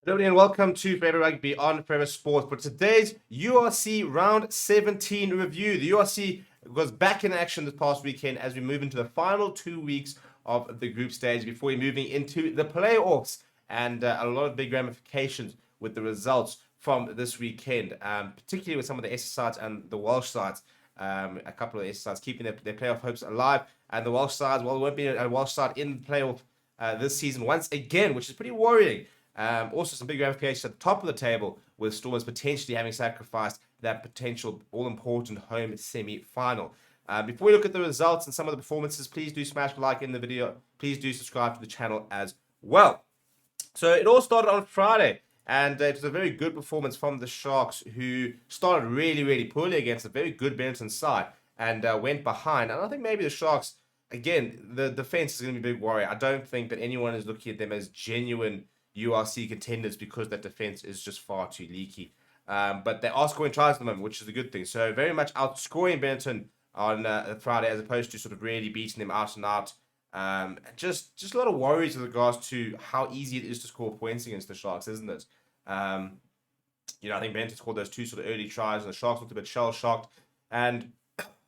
Hello and welcome to Forever Rugby on Forever Sports. For today's URC Round 17 review, the URC was back in action this past weekend as we move into the final 2 weeks of the group stage before we're moving into the playoffs, and a lot of big ramifications with the results from this weekend, particularly with some of the Essex sides and the Welsh sides. A couple of Essex sides keeping their playoff hopes alive, and the Welsh sides, well, there won't be a Welsh side in the playoff this season once again, which is pretty worrying. Also, some big ramifications at the top of the table with Stormers potentially having sacrificed that potential all-important home semi-final. Before we look at the results and some of the performances, please do smash the like in the video. Please do subscribe to the channel as well. So it all started on Friday, and it was a very good performance from the Sharks, who started really, really poorly against a very good Benson side and went behind. And I think maybe the Sharks, again, the defense is going to be a big worry. I don't think that anyone is looking at them as genuine URC contenders because that defense is just far too leaky. But they are scoring tries at the moment, which is a good thing. So very much outscoring Benton on Friday as opposed to sort of really beating them out and out. Just a lot of worries with regards to how easy it is to score points against the Sharks, isn't it? I think Benton scored those two sort of early tries, and the Sharks looked a bit shell-shocked. And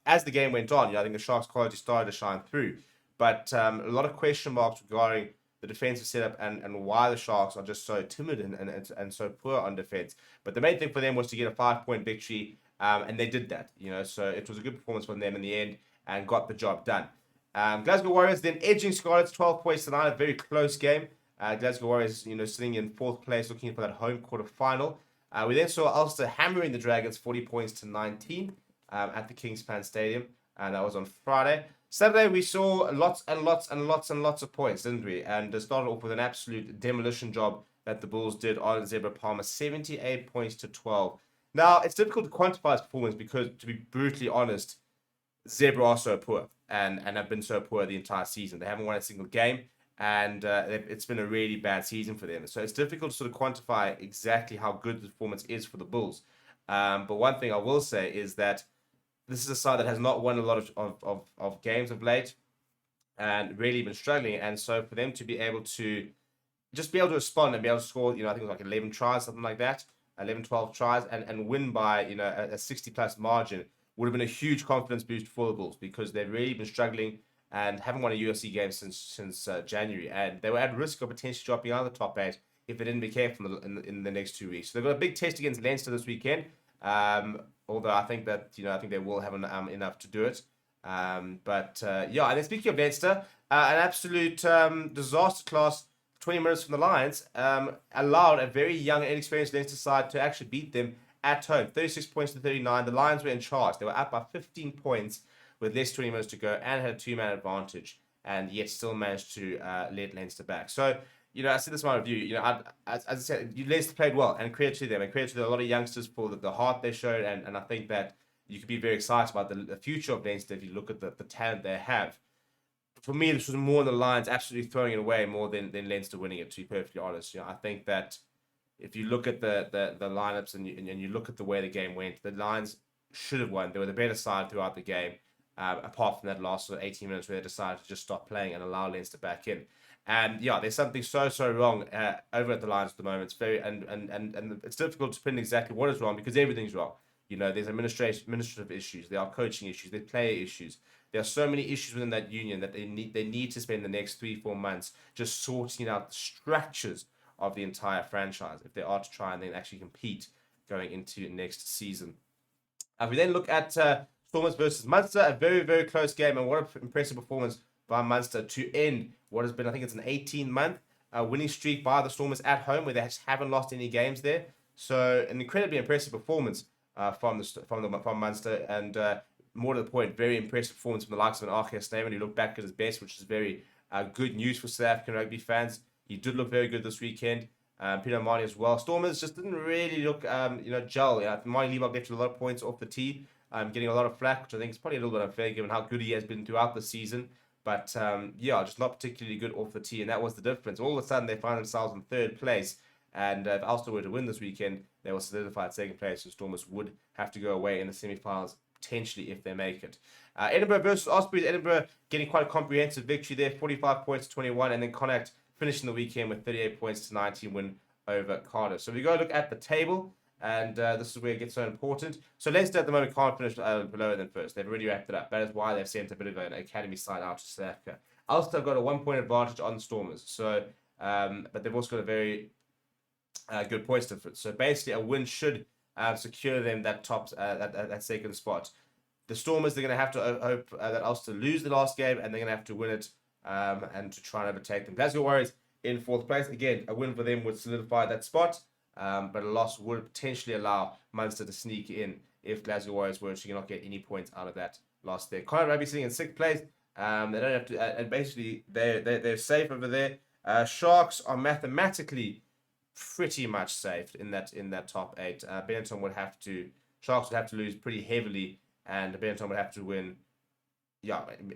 as the game went on, I think the Sharks' quality started to shine through. But a lot of question marks regarding the defensive setup and why the Sharks are just so timid and so poor on defense. But the main thing for them was to get a 5-point victory, and they did that. So it was a good performance from them in the end and got the job done. Glasgow Warriors then edging Scarlets 12 points to 9, a very close game. Glasgow Warriors, sitting in 4th place, looking for that home quarter final. We then saw Ulster hammering the Dragons 40 points to 19 at the Kingspan Stadium, and that was on Friday. Saturday, we saw lots and lots of points, didn't we? And started off with an absolute demolition job that the Bulls did on Zebra Palmer, 78 points to 12. Now, it's difficult to quantify his performance because, to be brutally honest, Zebra are so poor and have been so poor the entire season. They haven't won a single game, and it's been a really bad season for them. So it's difficult to sort of quantify exactly how good the performance is for the Bulls. But one thing I will say is that this is a side that has not won a lot of games of late and really been struggling. And so for them to be able to just be able to respond and be able to score, I think it was like 11 tries, something like that, 11, 12 tries, and win by, a 60-plus margin would have been a huge confidence boost for the Bulls because they've really been struggling and haven't won a UFC game since January. And they were at risk of potentially dropping out of the top 8 if they didn't be careful in the next 2 weeks. So they've got a big test against Leinster this weekend. Although I think that I think they will have enough to do it. And then speaking of Leinster, an absolute disaster class. 20 minutes from the Lions allowed a very young, inexperienced Leinster side to actually beat them at home, 36 points to 39. The Lions were in charge. They were up by 15 points with less 20 minutes to go and had a 2-man advantage, and yet still managed to let Leinster back. So I said this in my review. As I said, Leicester played well, and credit to them, and credit to a lot of youngsters for the heart they showed, and I think that you could be very excited about the future of Leinster if you look at the talent they have. For me, this was more in the Lions absolutely throwing it away more than Leinster winning it, to be perfectly honest. I think that if you look at the lineups and you look at the way the game went, the Lions should have won. They were the better side throughout the game, apart from that last 18 minutes where they decided to just stop playing and allow Leinster back in. And there's something so wrong over at the Lions at the moment. It's very and it's difficult to pin exactly what is wrong because everything's wrong. There's administrative issues, there are coaching issues, there are player issues. There are so many issues within that union that they need to spend the next 3-4 months just sorting out the structures of the entire franchise if they are to try and then actually compete going into next season. We then look at Stormers versus Munster, a very close game, and what an impressive performance by Munster to end what has been, I think it's an 18-month winning streak by the Stormers at home, where they haven't lost any games there. So an incredibly impressive performance from Munster, and more to the point, very impressive performance from the likes of an Archie Snyman, who looked back at his best, which is very good news for South African rugby fans. He did look very good this weekend. Peter Marnie as well. Stormers just didn't really look, gel. Marnie Leibach left a lot of points off the tee, getting a lot of flack, which I think is probably a little bit unfair given how good he has been throughout the season. But just not particularly good off the tee, and that was the difference. All of a sudden, they find themselves in 3rd place, and if Ulster were to win this weekend, they will solidify 2nd place, and Stormers would have to go away in the semi-finals, potentially, if they make it. Edinburgh versus Ospreys. Edinburgh getting quite a comprehensive victory there, 45 points to 21, and then Connacht finishing the weekend with 38 points to 19 win over Cardiff. So we go look at the table, and this is where it gets so important. So Leicester at the moment can't finish lower than first. They've already wrapped it up. That is why they've sent a bit of an academy side out to South Africa. Ulster have got a 1-point advantage on the Stormers. So, but they've also got a very good points difference. So basically, a win should secure them that top that second spot. The Stormers, they're going to have to hope that Ulster lose the last game, and they're going to have to win it and to try and overtake them. Glasgow Warriors in fourth place. Again, a win for them would solidify that spot, but a loss would potentially allow Munster to sneak in if Glasgow Warriors were to not get any points out of that loss there. Cardiff Rugby sitting in sixth place. They don't have to, and basically they're safe over there. Sharks are mathematically pretty much safe in that top 8. Benson would have to, Sharks would have to lose pretty heavily, and Benson would have to win,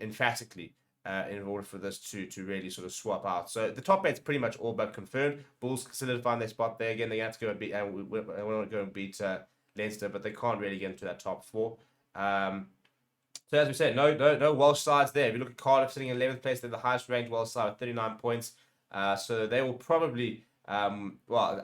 emphatically, in order for this to really sort of swap out. So the top 8's pretty much all but confirmed. Bulls solidifying their spot there again. They have to go and beat, and we want to go and beat Leinster, but they can't really get into that top 4. So as we said, no Welsh sides there. If you look at Cardiff sitting in 11th place, they're the highest ranked Welsh side with 39 points. So they will probably, I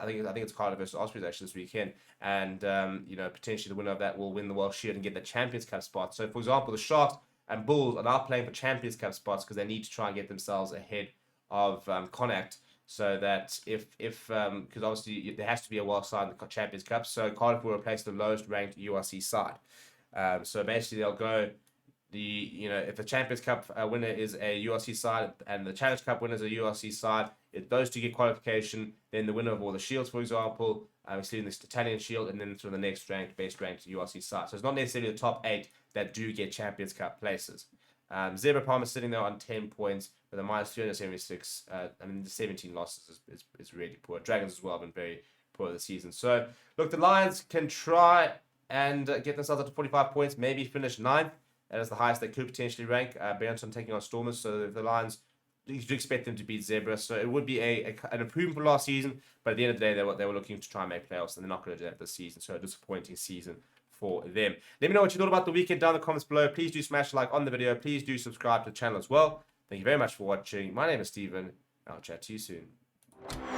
think it's Cardiff versus Ospreys actually this weekend, and potentially the winner of that will win the Welsh Shield and get the Champions Cup spot. So for example, the Sharks and Bulls are now playing for Champions Cup spots because they need to try and get themselves ahead of Connacht. So that because obviously there has to be a Welsh side in the Champions Cup, so Cardiff will replace the lowest ranked URC side. So basically they'll go. If the Champions Cup winner is a URC side and the Challenge Cup winner is a URC side, if those two get qualification, then the winner of all the shields, for example, including the Italian Shield, and then sort of the next best ranked URC side. So it's not necessarily the top 8 that do get Champions Cup places. Zebra Palmer sitting there on 10 points with a minus 376. The 17 losses is really poor. Dragons as well have been very poor this season. So look, the Lions can try and get themselves up to 45 points, maybe finish 9th. That is the highest they could potentially rank. Benson taking on Stormers, so the Lions, you do expect them to beat Zebra. So it would be an improvement from last season, but at the end of the day, they were looking to try and make playoffs, and they're not going to do that this season. So a disappointing season for them. Let me know what you thought about the weekend down in the comments below. Please do smash a like on the video. Please do subscribe to the channel as well. Thank you very much for watching. My name is Steven. I'll chat to you soon.